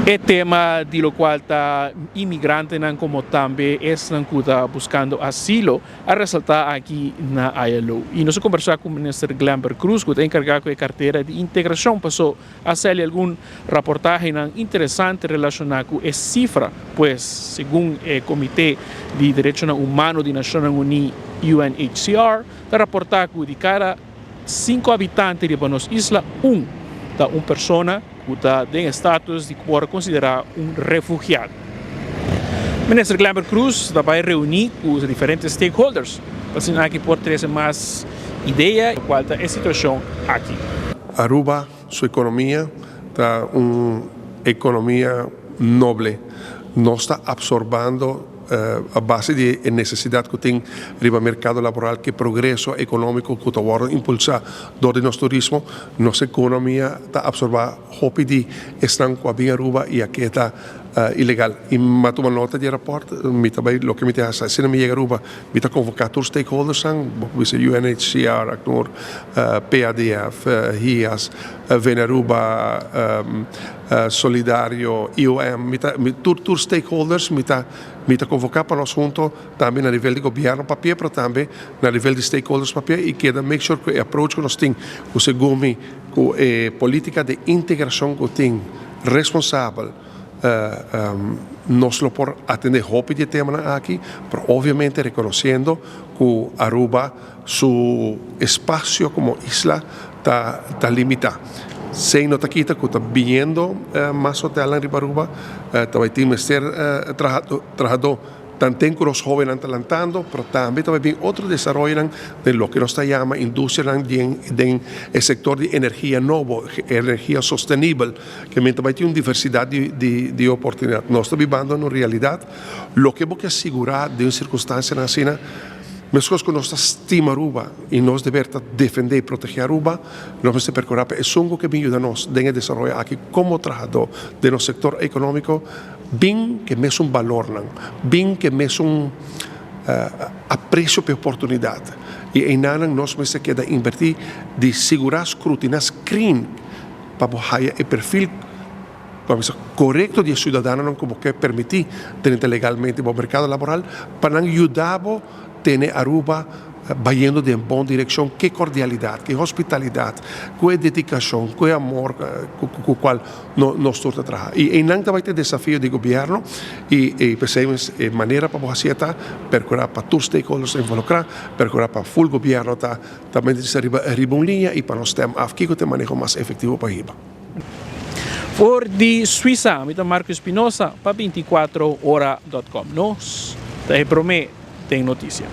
El tema de lo cual está inmigrante como también están buscando asilo a resaltar aquí en ILO. Y nos conversamos con el ministro Glamber Cruz, que está encargado de cartera de integración, pasó a hacerle algún reportaje interesante relacionado con esa cifra, pues según el Comité de Derechos Humanos de Naciones Unidas, UNHCR, está reportado que de cada 5 habitantes de Buenos Islas, una persona que está en estatus de poder considerar un refugiado. El ministro Glamber Cruz va a reunir con los diferentes stakeholders para que poder tener más ideas de cuál es la situación aquí. Aruba, su economía, está una economía noble, no está absorbando a base de necesidad que tiene el mercado laboral, que progreso económico que está impulsado por el turismo, nuestra economía está absorbada hopi de están con bien Aruba y aquí está ilegal. Y me tomo nota del reporte, lo que me hace, si no me llega Aruba, me está convocando los stakeholders, UNHCR, ACNUR, PADF, HIAS, Venaruba, Solidario, IOM, todos los stakeholders, me está convocando para nós juntos, também a nível de governo papel, mas também a nível de stakeholders papel, e queda make sure que o approach que nós temos, o segundo, com a política de integração que tem responsável, nós lo por atender hopi de tema aqui, mas obviamente reconhecendo que Aruba, seu espaço como isla, está limitado. Sem nota quita que está viendo más hotel en Aruba, también tiene que ser trabajador tanto con los jóvenes adelantando, pero también otro desarrollo de lo que nos llama industria en el sector de energía nueva, energía sostenible, que también tiene una diversidad de oportunidades. Nos estamos viviendo en una realidad, lo que hay que asegurar de una circunstancia así. Mas que nós estimamos Aruba e nós devemos defender e proteger Aruba, nós temos que percorrer é algo que ajuda a nós a desenvolver aqui como trabalhador do nosso setor econômico, bem que é um valor, bem que é apreço pela oportunidade. E em nada nós temos que invertir de segurar escrutinar crime para ter o perfil correto de cidadão como que permitir ter legalmente o mercado laboral para ajudar tiene Aruba vayendo de buena dirección, qué cordialidad, qué hospitalidad, qué dedicación, qué amor con el cual nos toca trabajar. Y en este va a desafío de gobierno y pensamos de manera para hacer percorrer para todos los stakeholders involucrados, percorrer para full gobierno, también se arriba en línea y para los temas aquí que manejo más efectivo para IVA. Por de Suiza, mi Marco Espinosa para 24horas.com. Nos te prometo tem notícia.